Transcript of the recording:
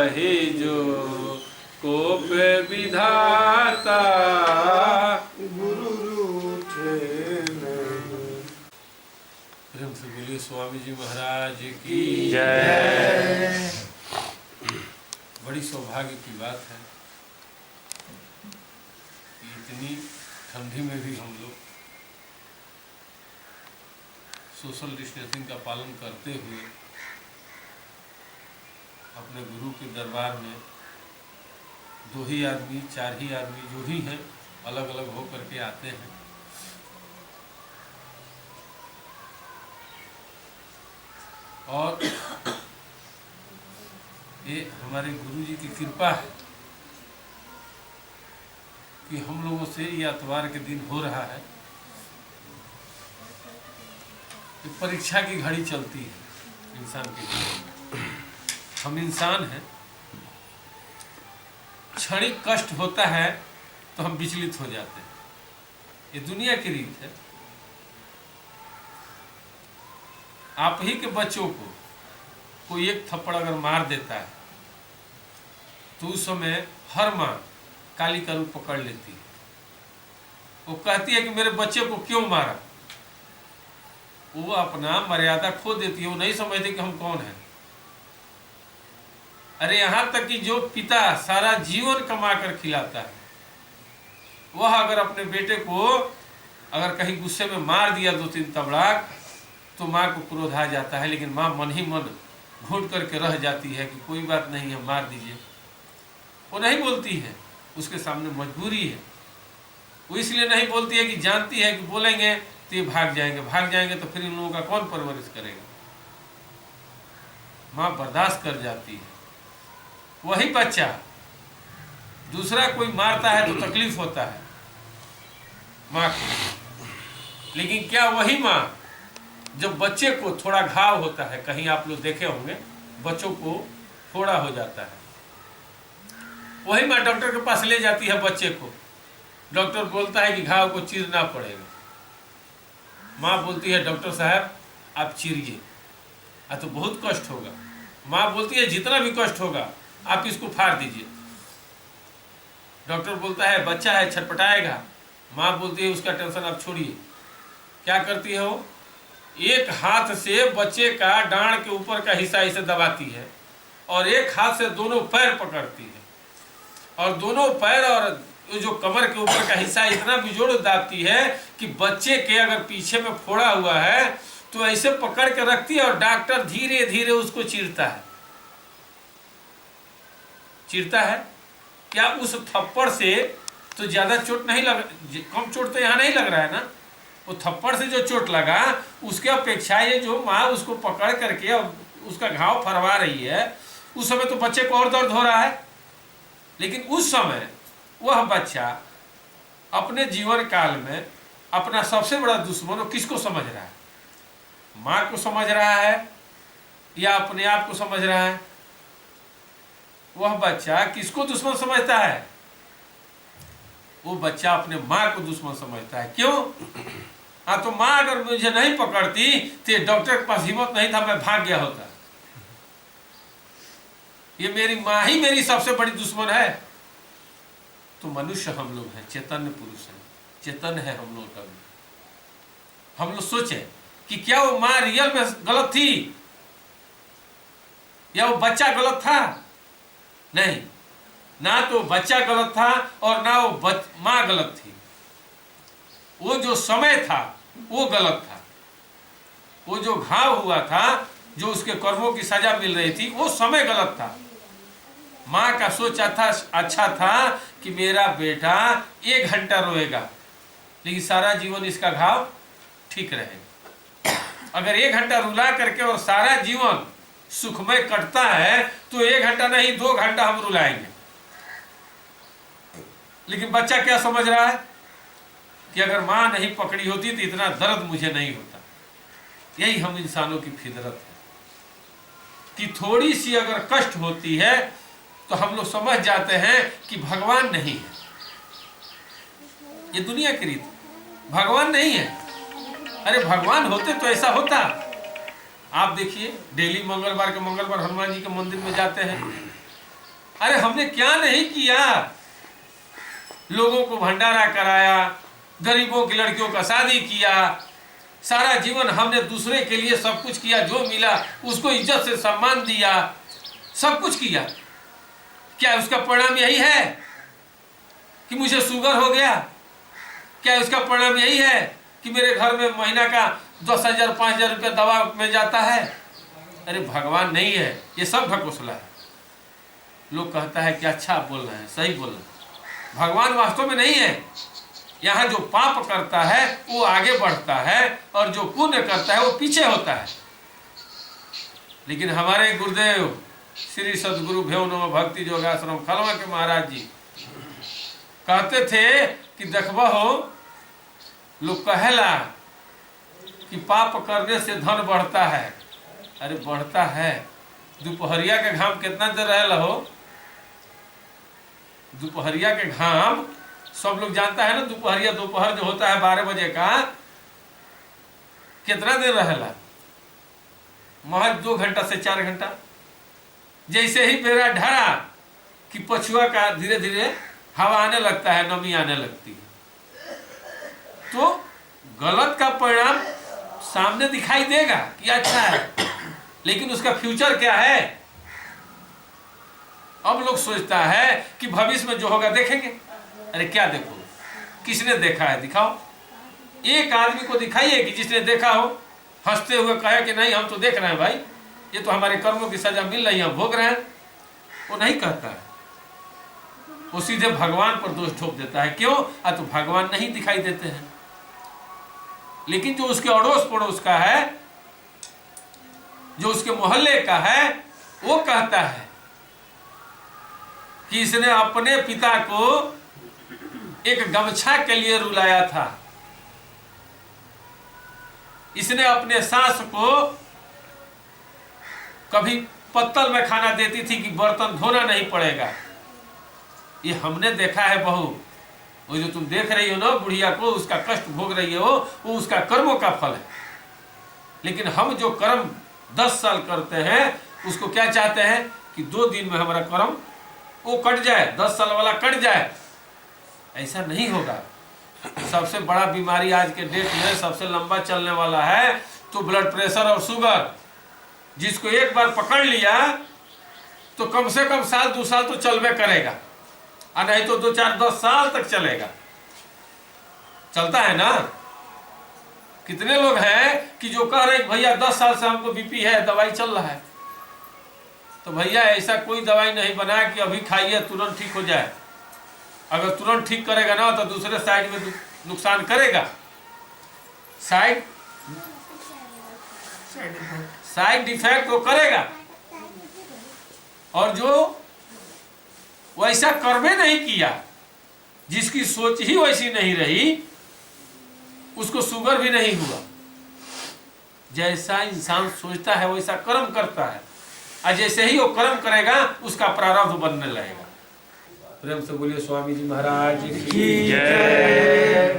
कहे जो कोप विधाता गुरु रूठे नहीं। प्रेम से बोलिए स्वामी जी महाराज की जय। बड़ी सौभाग्य की बात है कि इतनी ठंडी में भी हम लोग सोशल डिस्टेंसिंग का पालन करते हुए अपने गुरु के दरबार में 2 ही आदमी 4 ही आदमी जो भी हैं अलग अलग हो करके आते हैं। और ये हमारे गुरु जी की कृपा है कि हम लोगों से ये इतवार के दिन हो रहा है। कि परीक्षा की घड़ी चलती है इंसान के जीवन में। हम इंसान हैं, क्षणिक कष्ट होता है तो हम विचलित हो जाते हैं, ये दुनिया की रीत है। आप ही के बच्चों को कोई एक थप्पड़ अगर मार देता है तो उस समय हर माँ काली का रूप पकड़ लेती है। वो कहती है कि मेरे बच्चे को क्यों मारा। वो अपना मर्यादा खो देती है, वो नहीं समझती कि हम कौन हैं। अरे यहाँ तक कि जो पिता सारा जीवन कमा कर खिलाता है वह अगर अपने बेटे को अगर कहीं गुस्से में मार दिया 2-3 तबड़ाक तो माँ को क्रोध आ जाता है, लेकिन माँ मन ही मन घूट करके रह जाती है कि कोई बात नहीं है, मार दीजिए। वो नहीं बोलती है, उसके सामने मजबूरी है। वो इसलिए नहीं बोलती है कि जानती है कि बोलेंगे तो ये भाग जाएंगे तो फिर इन लोगों का कौन परवरिश करेगा। माँ बर्दाश्त कर जाती है। वही बच्चा दूसरा कोई मारता है तो तकलीफ होता है माँ को, लेकिन क्या वही माँ जब बच्चे को थोड़ा घाव होता है, कहीं आप लोग देखे होंगे बच्चों को फोड़ा हो जाता है, वही माँ डॉक्टर के पास ले जाती है बच्चे को। डॉक्टर बोलता है कि घाव को चीरना पड़ेगा। माँ बोलती है डॉक्टर साहब आप चीरिए, तो बहुत कष्ट होगा। माँ बोलती है जितना भी कष्ट होगा आप इसको फाड़ दीजिए। डॉक्टर बोलता है बच्चा है छटपटाएगा। माँ बोलती है उसका टेंशन आप छोड़िए। क्या करती है वो, एक हाथ से बच्चे का डांड के ऊपर का हिस्सा इसे दबाती है और एक हाथ से दोनों पैर पकड़ती है और दोनों पैर और जो कमर के ऊपर का हिस्सा इतना बिजोड़ दाबती है कि बच्चे के अगर पीछे में फोड़ा हुआ है तो ऐसे पकड़ के रखती है और डॉक्टर धीरे धीरे उसको चीरता है। क्या उस थप्पड़ से तो ज्यादा चोट नहीं लग, कम चोट तो यहाँ नहीं लग रहा है ना। वो थप्पड़ से जो चोट लगा उसके अपेक्षा ये जो माँ उसको पकड़ करके और उसका घाव फरवा रही है, उस समय तो बच्चे को और दर्द हो रहा है। लेकिन उस समय वह बच्चा अपने जीवन काल में अपना सबसे बड़ा दुश्मन वो किसको समझ रहा है, माँ को समझ रहा है या अपने आप को समझ रहा है। वह बच्चा किसको दुश्मन समझता है, वो बच्चा अपने माँ को दुश्मन समझता है। क्यों? तो माँ अगर मुझे नहीं पकड़ती तो डॉक्टर के पास हिम्मत नहीं था, मैं भाग गया होता। ये मेरी माँ ही मेरी सबसे बड़ी दुश्मन है। तो मनुष्य हम लोग हैं, चैतन्य पुरुष हैं, चेतन है हम लोग। कभी हम लोग सोचे कि क्या वो माँ रियल में गलत थी या वो बच्चा गलत था? नहीं, ना तो बच्चा गलत था और ना वो माँ गलत थी। वो जो समय था वो गलत था। वो जो घाव हुआ था, जो उसके कर्मों की सजा मिल रही थी, वो समय गलत था। माँ का सोचा था अच्छा था कि मेरा बेटा 1 घंटा रोएगा लेकिन सारा जीवन इसका घाव ठीक रहेगा। अगर 1 घंटा रुला करके और सारा जीवन सुखमय कटता है तो 1 घंटा नहीं 2 घंटा हम रुलाएंगे। लेकिन बच्चा क्या समझ रहा है कि अगर माँ नहीं पकड़ी होती तो इतना दर्द मुझे नहीं होता। यही हम इंसानों की फितरत है कि थोड़ी सी अगर कष्ट होती है तो हम लोग समझ जाते हैं कि भगवान नहीं है। ये दुनिया की रीत, भगवान नहीं है। अरे भगवान होते तो ऐसा होता। आप देखिए डेली मंगलवार के मंगलवार हनुमान जी के मंदिर में जाते हैं अरे हमने क्या नहीं किया? लोगों को भंडारा कराया, गरीबों की लड़कियों का शादी किया, सारा जीवन हमने दूसरे के लिए सब कुछ किया, जो मिला उसको इज्जत से सम्मान दिया, सब कुछ किया। क्या उसका परिणाम यही है कि मुझे शुगर हो गया? क्या उसका परिणाम यही है कि मेरे घर में महीना का 10,000 5,000 रुपया दवा में जाता है? अरे भगवान नहीं है, ये सब ढकोसला है। लोग कहता है कि अच्छा आप बोल रहे हैं, सही बोल रहे हैं। भगवान वास्तव में नहीं है। यहाँ जो पाप करता है वो आगे बढ़ता है और जो पुण्य करता है वो पीछे होता है। लेकिन हमारे गुरुदेव श्री सदगुरु भेव नमः भक्ति योगाश्रम खलवा के महाराज जी कहते थे कि देखबा हो, लोग कहेला कि पाप करने से धन बढ़ता है। अरे बढ़ता है। दोपहरिया के घाम कितना देर रहेला हो? दोपहरिया के घाम सब लोग जानता है ना। दोपहर जो होता है 12 बजे का, कितना देर रहेला? महज 2 घंटा से 4 घंटा। जैसे ही बेरा ढरा कि पछुआ का धीरे धीरे हवा आने लगता है, नमी आने लगती है, तो गलत का परिणाम सामने दिखाई देगा कि अच्छा है, लेकिन उसका फ्यूचर क्या है? अब लोग सोचता है कि भविष्य में जो होगा देखेंगे। अरे क्या देखो? किसने देखा है? दिखाओ। एक आदमी को दिखाइए कि जिसने देखा हो, हंसते हुए कहे कि नहीं हम तो देख रहे हैं भाई, ये तो हमारे कर्मों की सजा मिल रही है, हम भोग रहे हैं। वो नहीं कहता है, वो सीधे भगवान पर दोष ठोक देता है। क्यों? तो भगवान नहीं दिखाई देते हैं। लेकिन जो उसके अड़ोस पड़ोस का है, जो उसके मोहल्ले का है, वो कहता है कि इसने अपने पिता को एक गमछा के लिए रुलाया था, इसने अपने सास को कभी पत्तल में खाना देती थी कि बर्तन धोना नहीं पड़ेगा। ये हमने देखा है बहू। वो जो तुम देख रही हो ना बुढ़िया को, उसका कष्ट भोग रही हो, वो उसका कर्मों का फल है। लेकिन हम जो कर्म 10 साल करते हैं, उसको क्या चाहते हैं कि 2 दिन में हमारा कर्म वो कट जाए, 10 साल वाला कट जाए। ऐसा नहीं होगा। सबसे बड़ा बीमारी आज के डेट में सबसे लंबा चलने वाला है तो ब्लड प्रेशर और शुगर। जिसको एक बार पकड़ लिया तो कम से कम साल 2 साल तो चलवे करेगा, और नहीं तो 2 4 10 साल तक चलेगा। चलता है ना। कितने लोग हैं कि जो कह रहे हैं भैया 10 साल से हमको बीपी है, दवाई चल रहा है। तो भैया ऐसा कोई दवाई नहीं बना कि अभी खाइए तुरंत ठीक हो जाए। अगर तुरंत ठीक करेगा ना तो दूसरे साइड में नुकसान करेगा। साइड इफेक्ट वो करेगा। और जो वैसा कर्मे नहीं किया, जिसकी सोच ही वैसी नहीं रही, उसको शुगर भी नहीं हुआ। जैसा इंसान सोचता है वैसा कर्म करता है, और जैसे ही वो कर्म करेगा उसका प्रारब्ध बनने लगेगा। प्रेम से बोलिए स्वामी जी महाराज की जय।